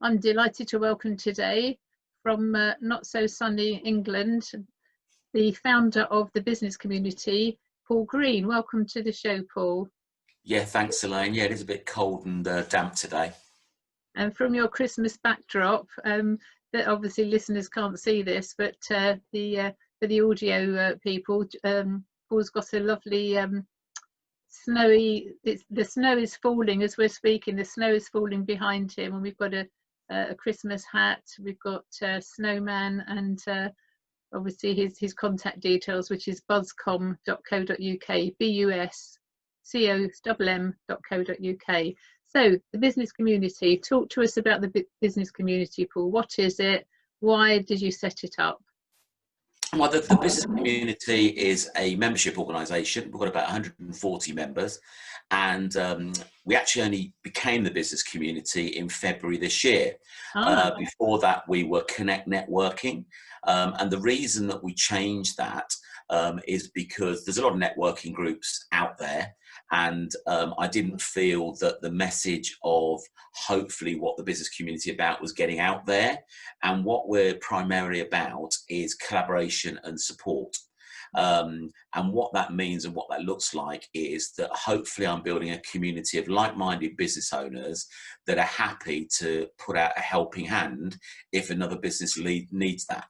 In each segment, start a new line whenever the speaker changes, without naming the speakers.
I'm delighted to welcome today from not so sunny England, the founder of the business community, Paul Green. Welcome to the show, Paul.
Yeah, thanks, Elaine. Yeah, it is a bit cold and damp today. And
from your Christmas backdrop, that obviously listeners can't see this, but for the audio people, Paul's got a lovely snowy. The snow is falling as we're speaking. The snow is falling behind him, and we've got a Christmas hat. We've got snowman, and obviously his contact details, which is buscomm.co.uk, buscomm.co.uk. So the business community, talk to us about the business community, Paul. What is it? Why did you set it up?
Well, the business community is a membership organisation. We've got about 140 members, and we actually only became the business community in February this year. Before that, we were Connect Networking, and the reason that we changed that is because there's a lot of networking groups out there, and I didn't feel that the message of hopefully what the business community about was getting out there. And what we're primarily about is collaboration and support. And what that means and what that looks like is that hopefully I'm building a community of like-minded business owners that are happy to put out a helping hand if another business needs that,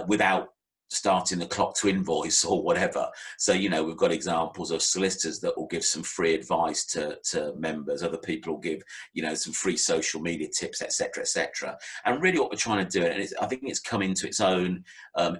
without starting the clock to invoice or whatever. So, you know, we've got examples of solicitors that will give some free advice to members. Other people will give, you know, some free social media tips, etc., etc. And really what we're trying to do, and I think it's come into its own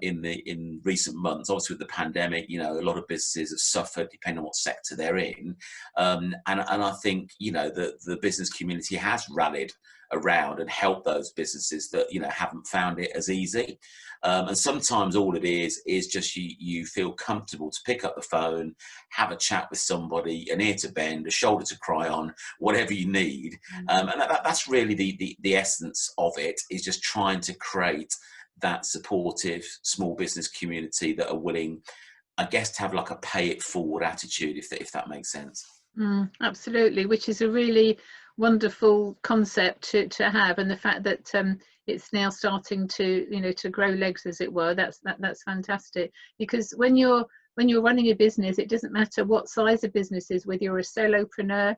in recent months. Obviously with the pandemic, you know, a lot of businesses have suffered depending on what sector they're in. And I think, you know, the business community has rallied around and help those businesses that, you know, haven't found it as easy. And sometimes all it is just you feel comfortable to pick up the phone, have a chat with somebody, an ear to bend, a shoulder to cry on, whatever you need. And that's really the essence of it, is just trying to create that supportive small business community that are willing, I guess, to have like a pay it forward attitude, if that makes sense.
Absolutely, which is a really wonderful concept to have, and the fact that it's now starting to, you know, to grow legs, as it were. That's fantastic, because when you're running a business, it doesn't matter what size a business is, whether you're a solopreneur,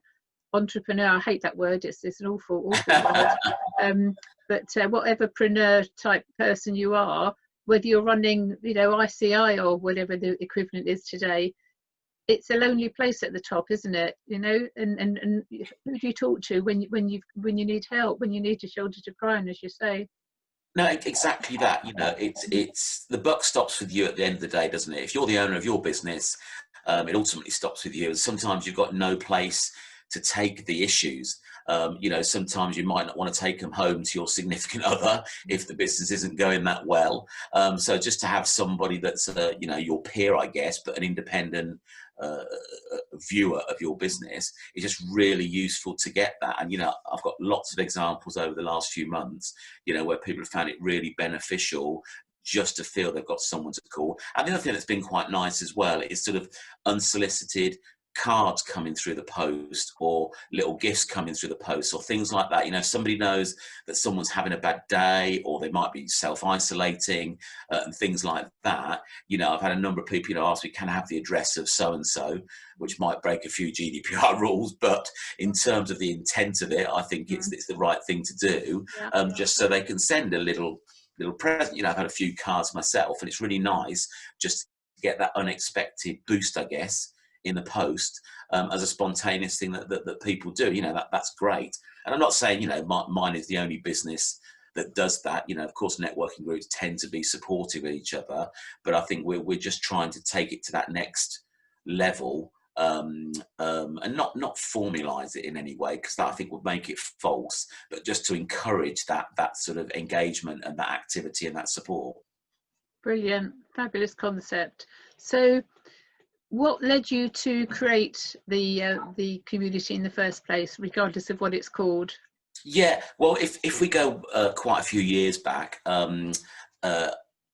entrepreneur. I hate that word. It's an awful word. But whatever preneur type person you are, whether you're running, you know, ICI or whatever the equivalent is today, it's a lonely place at the top, isn't it? You know, and who do you talk to when you need help, when you need a shoulder to cry on, as you say?
No, exactly that. You know, it's the buck stops with you at the end of the day, doesn't it? If you're the owner of your business, it ultimately stops with you. And sometimes you've got no place to take the issues. You know, sometimes you might not want to take them home to your significant other if the business isn't going that well. So just to have somebody that's, you know, your peer, I guess, but an independent viewer of your business is just really useful to get that. And, you know, I've got lots of examples over the last few months, you know, where people have found it really beneficial just to feel they've got someone to call. And the other thing that's been quite nice as well is sort of unsolicited cards coming through the post, or little gifts coming through the post, or things like that. You know, if somebody knows that someone's having a bad day, or they might be self-isolating, and things like that. You know, I've had a number of people, you know, ask me, can I have the address of so-and-so, which might break a few GDPR rules, but in terms of the intent of it, I think it's the right thing to do, just so they can send a little present. You know, I've had a few cards myself, and it's really nice just to get that unexpected boost, I guess, in the post, as a spontaneous thing that people do. You know, that's great. And I'm not saying, you know, mine is the only business that does that. You know, of course, networking groups tend to be supportive of each other, but I think we're just trying to take it to that next level, and not formalize it in any way, because that I think would make it false, but just to encourage that sort of engagement and that activity and that support.
Brilliant, fabulous concept. So what led you to create the community in the first place, regardless of what it's called?
Yeah, well, if we go quite a few years back, I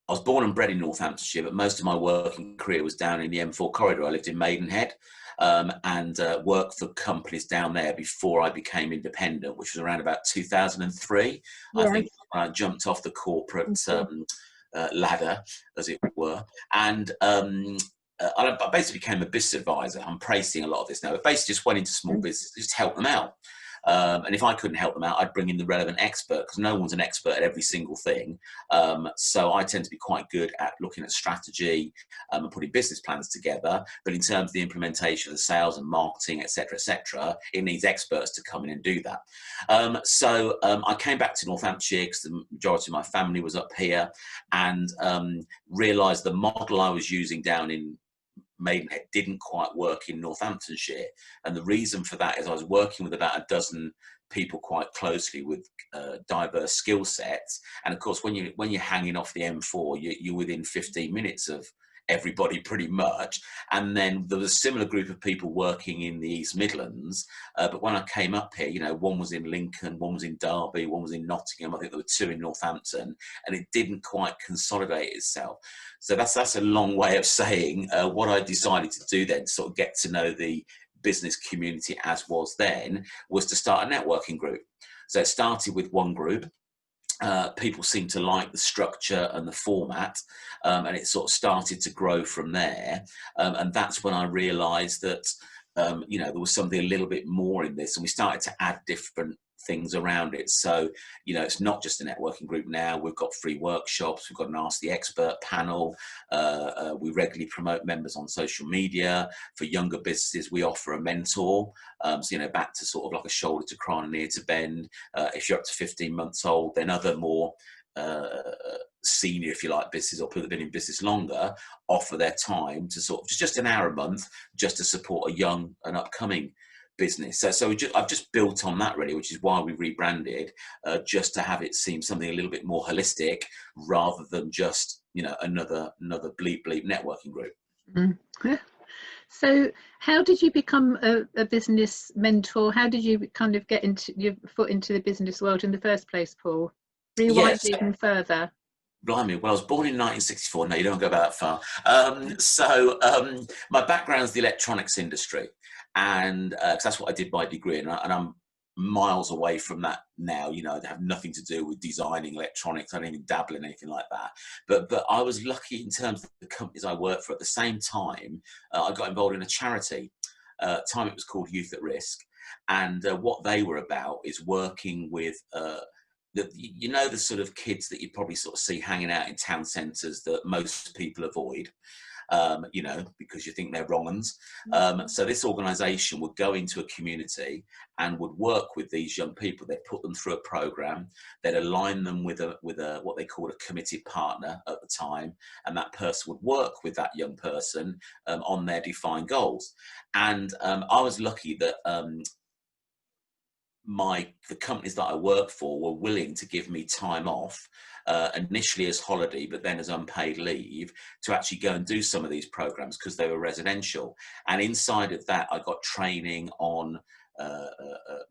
was born and bred in Northamptonshire, but most of my working career was down in the M4 corridor. I lived in Maidenhead, and worked for companies down there before I became independent, which was around about 2003. I
Yes.
think I jumped off the corporate ladder, as it were, and I basically became a business advisor. I'm praising a lot of this now, but basically just went into small businesses, just to help them out. And if I couldn't help them out, I'd bring in the relevant expert, because no one's an expert at every single thing. So I tend to be quite good at looking at strategy and putting business plans together. But in terms of the implementation of the sales and marketing, etc., it needs experts to come in and do that. So I came back to Northamptonshire because the majority of my family was up here, and realised the model I was using down in Maidenhead didn't quite work in Northamptonshire. And the reason for that is I was working with about a dozen people quite closely with diverse skill sets. And of course, when you're hanging off the M4, you're within 15 minutes of everybody pretty much. And then there was a similar group of people working in the East Midlands. But when I came up here, one was in Lincoln, one was in Derby, one was in Nottingham. I think there were two in Northampton, and it didn't quite consolidate itself. So that's a long way of saying what I decided to do then, sort of get to know the business community as was then, was to start a networking group. So it started with one group. People seemed to like the structure and the format, and it sort of started to grow from there. And that's when I realised that there was something a little bit more in this, and we started to add different things around it. So it's not just a networking group now. We've got free workshops, we've got an Ask the Expert panel, we regularly promote members on social media. For younger businesses, we offer a mentor, so back to sort of like a shoulder to cry and an ear to bend. If you're up to 15 months old, then other more senior, if you like, businesses, or people that have been in business longer, offer their time to sort of just an hour a month just to support a young and upcoming business. So I've just built on that really, which is why we rebranded, just to have it seem something a little bit more holistic rather than just another bleep networking group.
Yeah. So how did you become a business mentor? How did you kind of get into your foot into the business world in the first place, Paul? Rewind even further.
Blimey, well, I was born in 1964. No, you don't go that far. My background is the electronics industry, and cause that's what I did by degree, and I'm miles away from that now. I have nothing to do with designing electronics. I don't even dabble in anything like that. But I was lucky in terms of the companies I worked for. At the same time, I got involved in a charity. Time it was called Youth at Risk, and what they were about is working with the sort of kids that you probably sort of see hanging out in town centres that most people avoid, because you think they're wrong uns. So this organisation would go into a community and would work with these young people. They'd put them through a programme. They'd align them with a what they called a committed partner at the time, and that person would work with that young person on their defined goals. And I was lucky that the companies that I worked for were willing to give me time off, initially as holiday, but then as unpaid leave, to actually go and do some of these programs because they were residential. And inside of that, I got training on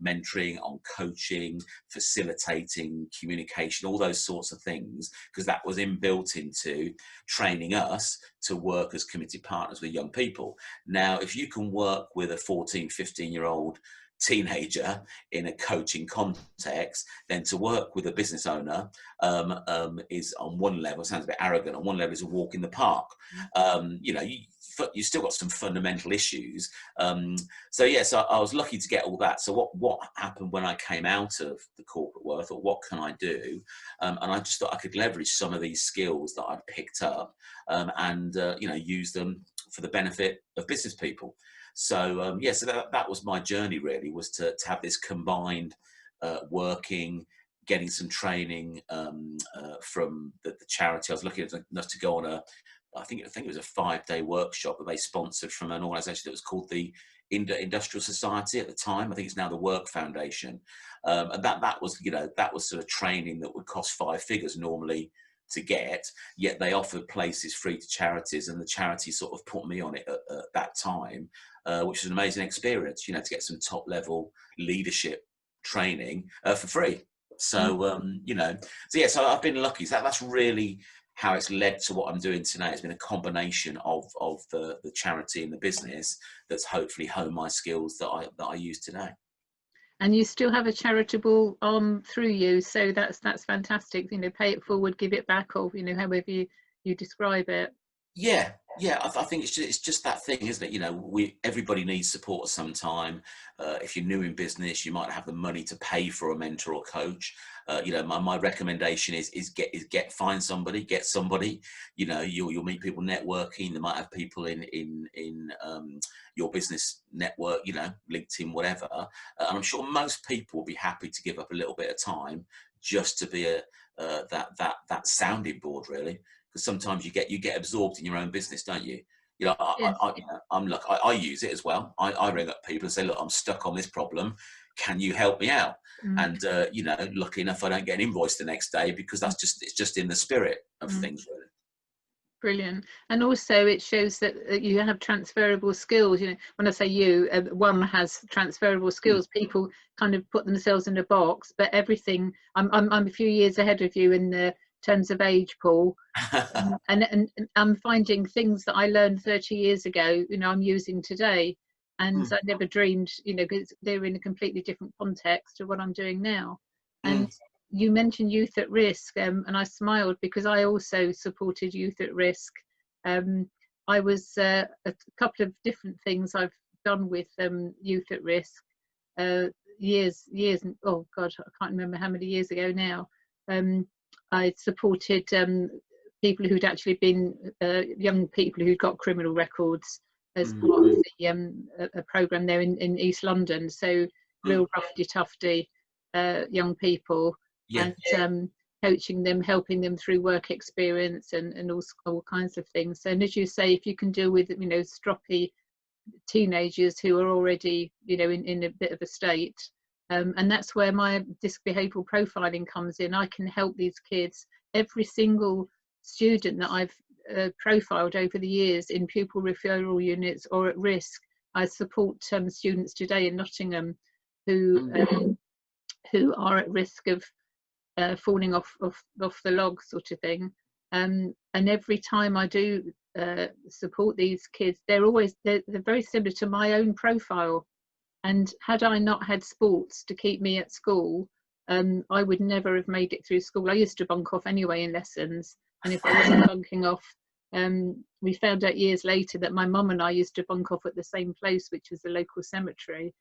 mentoring, on coaching, facilitating, communication, all those sorts of things, because that was inbuilt into training us to work as committed partners with young people. Now, if you can work with a 14, 15-year-old teenager in a coaching context, then to work with a business owner is on one level, sounds a bit arrogant, on one level is a walk in the park. You still got some fundamental issues. So I was lucky to get all that. So what happened when I came out of the corporate world? I thought, what can I do? And I just thought I could leverage some of these skills that I'd picked up and use them for the benefit of business people. So so that was my journey really, was to have this combined working, getting some training from the charity. I was lucky enough to go on I think it was a 5-day workshop that they sponsored from an organisation that was called the Industrial Society at the time. I think it's now the Work Foundation, and that was sort of training that would cost 5 figures normally to get, yet they offered places free to charities, and the charity sort of put me on it at that time, which was an amazing experience, to get some top level leadership training for free. So so I've been lucky. So that's really how it's led to what I'm doing today. It's been a combination of the charity and the business that's hopefully honed my skills that I use today.
And you still have a charitable arm through you, so that's fantastic. You know, pay it forward, give it back, or you know, however you describe it.
Yeah, yeah. I think it's just that thing, isn't it? You know, everybody needs support sometime. If you're new in business, you might have the money to pay for a mentor or coach. You know, my recommendation is find somebody, get somebody. You know, you'll meet people networking. They might have people in your business network. You know, LinkedIn, whatever. And I'm sure most people will be happy to give up a little bit of time just to be that sounding board, really. Because sometimes you get absorbed in your own business, don't you? You know,
Yes.
I use it as well. I ring up people and say, look, I'm stuck on this problem. Can you help me out?
Mm.
And you know, lucky enough, I don't get an invoice the next day, because it's just in the spirit of things, really.
Brilliant. And also it shows that you have transferable skills. You know, when I say you, one has transferable skills. People kind of put themselves in a box, but everything, I'm a few years ahead of you in the terms of age, Paul. And I'm finding things that I learned 30 years ago, you know, I'm using today. And I never dreamed, you know, because they're in a completely different context to what I'm doing now. And you mentioned youth at risk, and I smiled because I also supported youth at risk. I was a couple of different things I've done with youth at risk years, oh God, I can't remember how many years ago now. I supported people who'd actually been young people who'd got criminal records as part of the a programme there in East London. So real roughy tufty young people, and coaching them, helping them through work experience and all kinds of things. So, and as you say, if you can deal with, you know, stroppy teenagers who are already, you know, in a bit of a state, and that's where my disc behavioural profiling comes in. I can help these kids. Every single student that I've profiled over the years in pupil referral units or at risk, I support students today in Nottingham who are at risk of falling off the log, sort of thing. And every time I do support these kids, they're very similar to my own profile. And had I not had sports to keep me at school, I would never have made it through school. I used to bunk off anyway in lessons, and if I wasn't bunking off, we found out years later that my mum and I used to bunk off at the same place, which was the local cemetery.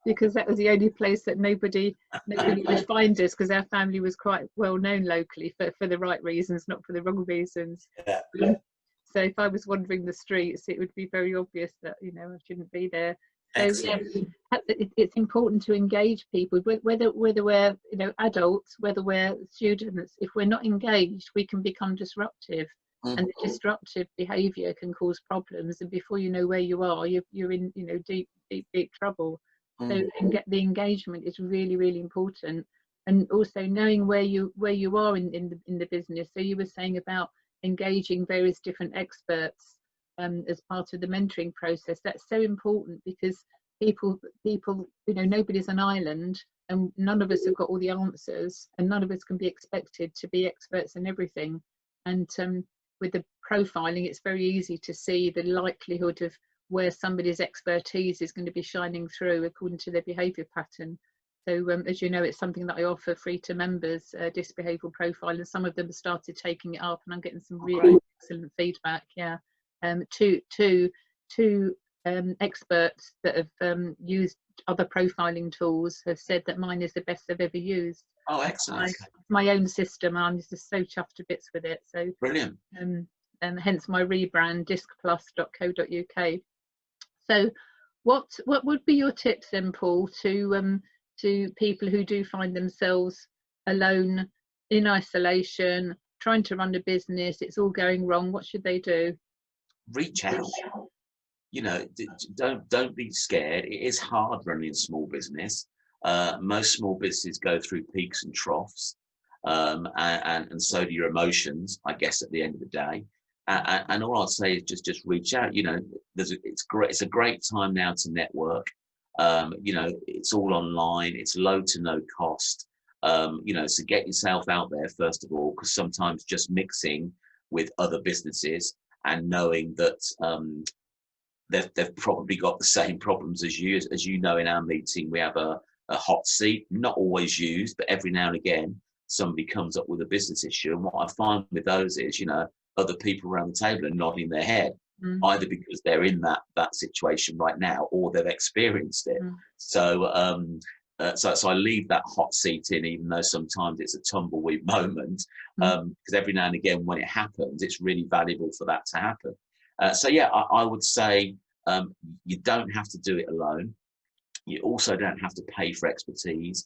Because that was the only place that nobody would find us, because our family was quite well known locally for the right reasons, not for the wrong reasons. So if I was wandering the streets, it would be very obvious that, you know, I shouldn't be there. So it's important to engage people, whether we're, you know, adults, whether we're students. If we're not engaged, we can become disruptive, and the disruptive behaviour can cause problems. And before you know where you are, you're in, you know, deep trouble. So the engagement is really, really important, and also knowing where you are in the business. So you were saying about engaging various different experts as part of the mentoring process. That's so important, because people, you know, nobody's an island, and none of us have got all the answers, and none of us can be expected to be experts in everything. And with the profiling, it's very easy to see the likelihood of where somebody's expertise is going to be shining through according to their behaviour pattern. So as you know, it's something that I offer free to members, disc behavioural profile, and some of them have started taking it up, and I'm getting some really excellent feedback. Yeah, two experts that have used other profiling tools have said that mine is the best they've ever used.
Oh, excellent!
My own system, I'm just so chuffed to bits with it. So
brilliant.
And hence my rebrand, discplus.co.uk. So what would be your tips then, Paul, to people who do find themselves alone, in isolation, trying to run a business, it's all going wrong? What should they do?
Reach out. You know, don't be scared. It is hard running a small business. Most small businesses go through peaks and troughs, and so do your emotions, I guess, at the end of the day. And all I'll say is just reach out. You know, it's a great time now to network. You know, it's all online. It's low to no cost. You know, so get yourself out there first of all, because sometimes just mixing with other businesses and knowing that they've probably got the same problems as you. As you know, in our meeting, we have a hot seat, not always used, but every now and again, somebody comes up with a business issue. And what I find with those is, you know, other people around the table are nodding their head, either because they're in that situation right now or they've experienced it. So, so I leave that hot seat in, even though sometimes it's a tumbleweed moment, because every now and again when it happens, it's really valuable for that to happen. So yeah, I would say you don't have to do it alone. You also don't have to pay for expertise.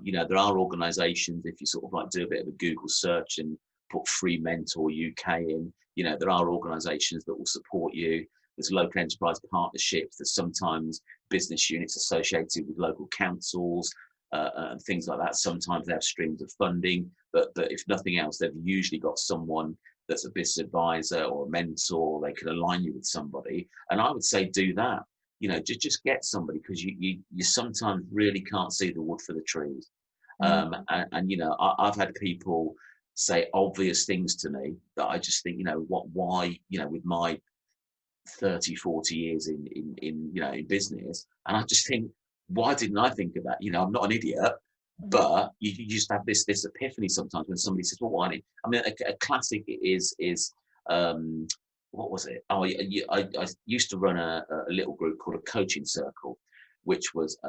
You know, there are organisations, if you sort of like do a bit of a Google search and put Free Mentor UK in, you know, there are organisations that will support you. There's local enterprise partnerships. There's sometimes business units associated with local councils and things like that. Sometimes they have streams of funding, but if nothing else, they've usually got someone that's a business advisor or a mentor. They can align you with somebody. And I would say do that. You know, just get somebody, because you sometimes really can't see the wood for the trees. And you know, I've had people say obvious things to me that I just think, you know, why, you know, with my 30, 40 years in you know, in business, and I just think, why didn't I think of that? You know, I'm not an idiot, but you just have this epiphany sometimes when somebody says, well, why? I mean, a classic is what was it? Oh, I used to run a little group called a coaching circle, which was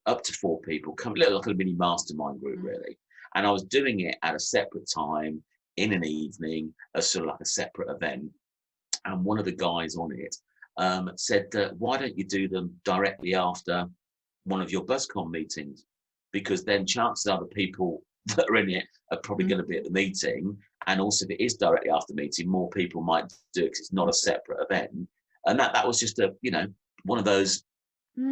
up to 4 people, a little like a mini mastermind group, really. And I was doing it at a separate time in an evening, as sort of like a separate event. And one of the guys on it said, why don't you do them directly after one of your BusComm meetings? Because then chances are the people that are in it are probably going to be at the meeting. And also, if it is directly after the meeting, more people might do it because it's not a separate event. And that was just a, you know, one of those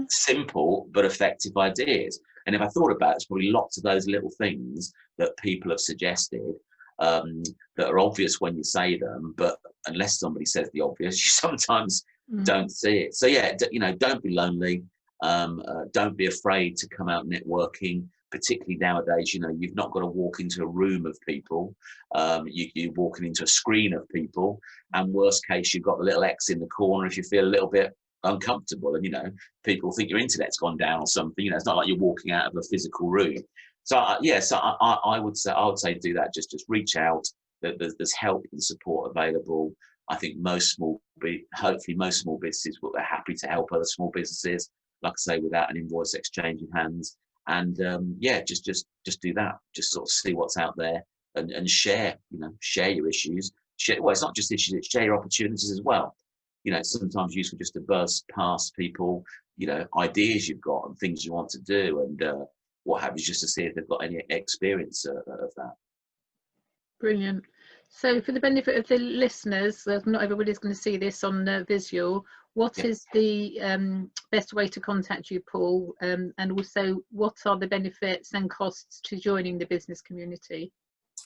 simple but effective ideas. And if I thought about it, it's probably lots of those little things that people have suggested that are obvious when you say them, but unless somebody says the obvious, you sometimes don't see it. So yeah, you know, don't be lonely. Don't be afraid to come out networking, particularly nowadays. You know, you've not got to walk into a room of people. You're walking into a screen of people, and worst case, you've got the little X in the corner if you feel a little bit uncomfortable, and you know, people think your internet's gone down or something. You know, it's not like you're walking out of a physical room. So yeah, so I would say do that. Just reach out. There's help and support available. I think hopefully most small businesses will be happy to help other small businesses, like I say, without an invoice exchange in hands. And yeah, just do that. Just sort of see what's out there and share. You know, share your issues. Well, it's not just issues; it's share your opportunities as well. You know, it's sometimes useful just to buzz past people, you know, ideas you've got and things you want to do, and what have you, just to see if they've got any experience of that.
Brilliant. So for the benefit of the listeners, not everybody's going to see this on visual, what is the best way to contact you, Paul? And also, what are the benefits and costs to joining the business community?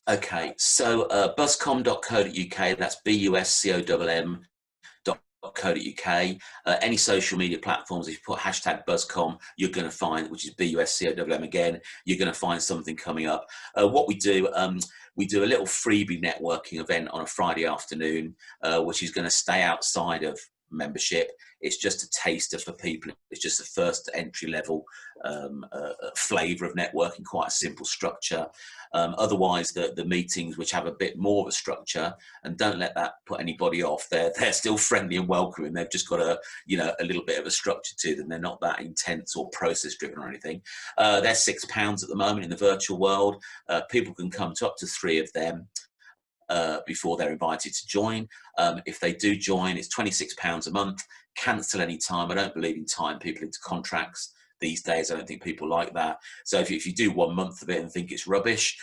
Okay, so buscomm.co.uk, that's BUSCOMM.co.uk. Any social media platforms, if you put hashtag BusComm, you're going to find, which is BUSCOMM again, you're going to find something coming up. What we do a little freebie networking event on a Friday afternoon, which is going to stay outside of membership. It's just a taster for people. It's just the first entry level flavour of networking, quite a simple structure. Otherwise, the meetings, which have a bit more of a structure, and don't let that put anybody off. They're still friendly and welcoming. They've just got a little bit of a structure to them. They're not that intense or process driven or anything. They're £6 at the moment in the virtual world. People can come to up to 3 of them before they're invited to join. If they do join, it's £26 a month. Cancel any time. I don't believe in tying people into contracts these days. I don't think people like that. So if you do 1 month of it and think it's rubbish,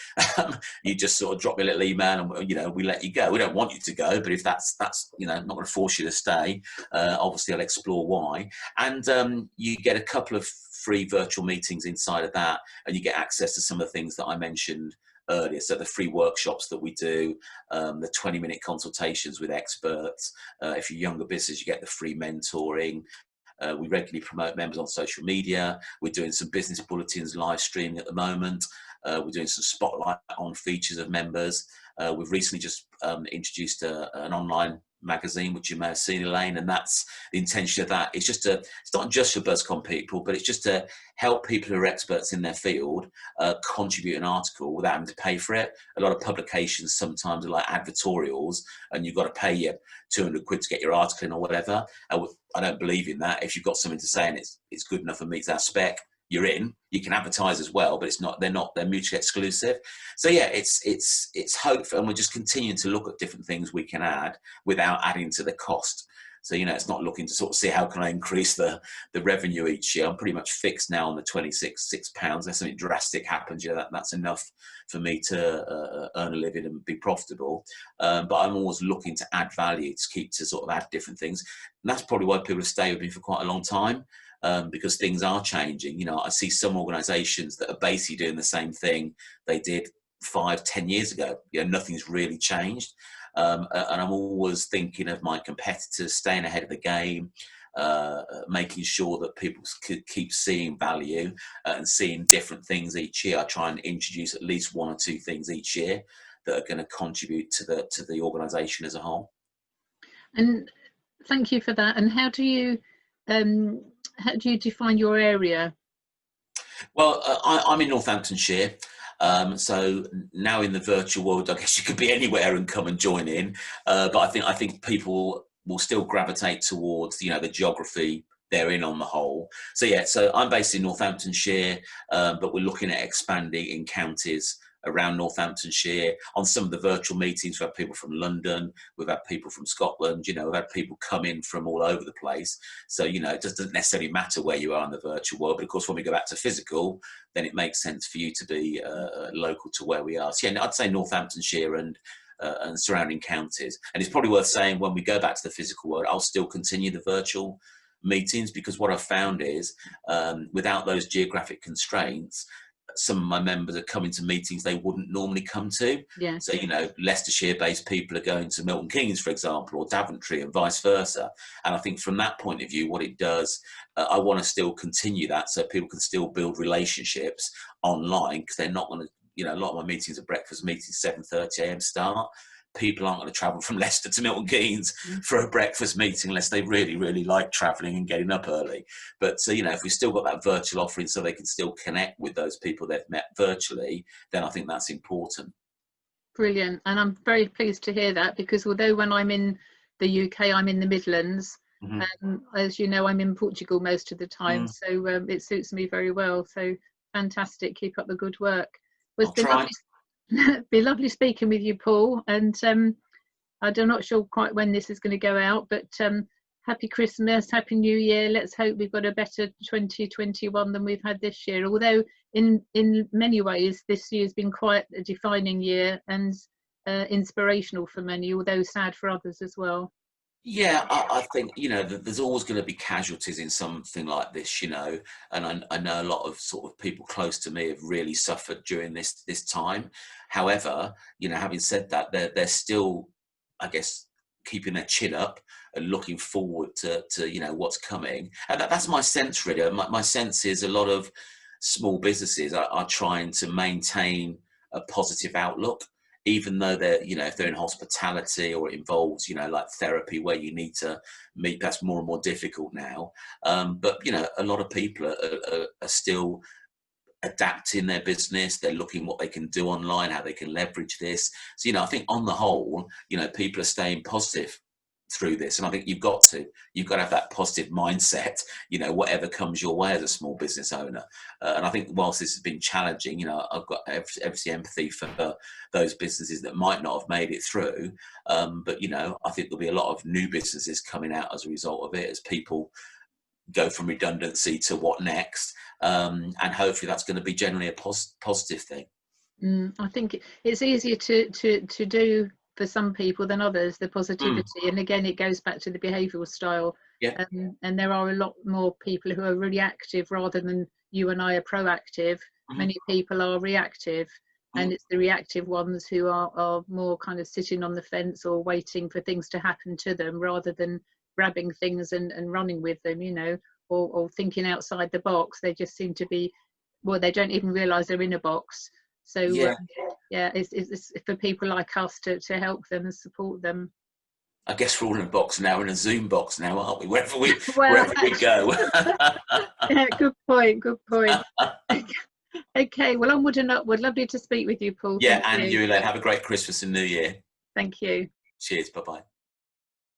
you just sort of drop me a little email and we let you go. We don't want you to go, but if that's not going to force you to stay, obviously I'll explore why. And you get a couple of free virtual meetings inside of that, and you get access to some of the things that I mentioned earlier. So the free workshops that we do, the 20-minute consultations with experts. If you're a younger business, you get the free mentoring. We regularly promote members on social media. We're doing some business bulletins live streaming at the moment. We're doing some spotlight on features of members. We've recently just introduced an online magazine, which you may have seen, Elaine, and that's the intention of that. It's not just for BusComm people, but it's just to help people who are experts in their field contribute an article without having to pay for it. A lot of publications sometimes are like advertorials, and you've got to pay you 200 quid to get your article in or whatever. I don't believe in that. If you've got something to say and it's good enough and meets our spec, you're in. You can advertise as well, but they're mutually exclusive. So yeah, it's hope, and we're just continuing to look at different things we can add without adding to the cost. So, it's not looking to sort of see how can I increase the revenue each year. I'm pretty much fixed now on the £26 Unless something drastic happens, that's enough for me to earn a living and be profitable. But I'm always looking to add value, to sort of add different things. And that's probably why people have stayed with me for quite a long time. Because things are changing. I see some organisations that are basically doing the same thing they did 5-10 years ago. Nothing's really changed. And I'm always thinking of my competitors, staying ahead of the game, making sure that people keep seeing value and seeing different things each year. I try and introduce at least 1 or 2 things each year that are going to contribute to the organisation as a whole.
And thank you for that. And how do you define your area?
Well, I'm in Northamptonshire. So now in the virtual world, I guess you could be anywhere and come and join in. But I think people will still gravitate towards, the geography they're in on the whole. So yeah, so I'm based in Northamptonshire, but we're looking at expanding in counties around Northamptonshire. On some of the virtual meetings, we've had people from London, we've had people from Scotland, we've had people come in from all over the place. So, it just doesn't necessarily matter where you are in the virtual world. But of course, when we go back to physical, then it makes sense for you to be local to where we are. So yeah, I'd say Northamptonshire and surrounding counties. And it's probably worth saying when we go back to the physical world, I'll still continue the virtual meetings, because what I've found is without those geographic constraints, some of my members are coming to meetings they wouldn't normally come to.
Yeah.
So, Leicestershire-based people are going to Milton Keynes, for example, or Daventry, and vice versa. And I think from that point of view, what it does, I want to still continue that so people can still build relationships online, because they're not going to, a lot of my meetings are breakfast meetings, 7:30 a.m. start. People aren't going to travel from Leicester to Milton Keynes for a breakfast meeting unless they really, really like travelling and getting up early. But so, if we've still got that virtual offering so they can still connect with those people they've met virtually, then I think that's important.
Brilliant. And I'm very pleased to hear that, because although when I'm in the UK, I'm in the Midlands, as you know, I'm in Portugal most of the time. So it suits me very well. So fantastic. Keep up the good work.
I'll try.
Be lovely speaking with you, Paul, and I'm not sure quite when this is going to go out, but happy Christmas, happy New Year. Let's hope we've got a better 2021 than we've had this year, although in many ways this year's been quite a defining year and inspirational for many, although sad for others as well.
Yeah, I think, there's always going to be casualties in something like this, and I know a lot of sort of people close to me have really suffered during this time. However, having said that, they're still, I guess, keeping their chin up and looking forward to what's coming. And that's my sense, really. My sense is a lot of small businesses are trying to maintain a positive outlook, even though they're, if they're in hospitality or it involves, like therapy where you need to meet, that's more and more difficult now. But, a lot of people are still adapting their business. They're looking what they can do online, how they can leverage this. So, I think on the whole, people are staying positive through this. And I think you've got to have that positive mindset, whatever comes your way as a small business owner. And I think whilst this has been challenging, I've got every empathy for those businesses that might not have made it through. But, I think there'll be a lot of new businesses coming out as a result of it, as people go from redundancy to what next. And hopefully that's going to be generally a positive thing.
I think it's easier to do for some people than others, the positivity. And again, it goes back to the behavioural style.
Yeah.
And there are a lot more people who are really active rather than you and I are proactive. Many people are reactive, and it's the reactive ones who are more kind of sitting on the fence or waiting for things to happen to them rather than grabbing things and running with them, or thinking outside the box. They just seem to be, well, they don't even realise they're in a box. So
Yeah.
yeah, it's for people like us to help them and support them.
I guess we're all in a box now, in a Zoom box now, aren't we? Wherever we
Well,
wherever we go.
yeah, good point. Good point. Okay, well, onward and upward. Lovely to speak with you, Paul.
Yeah,
Thank
and
you.
you, Elaine, have a great Christmas and New Year.
Thank you.
Cheers. Bye bye.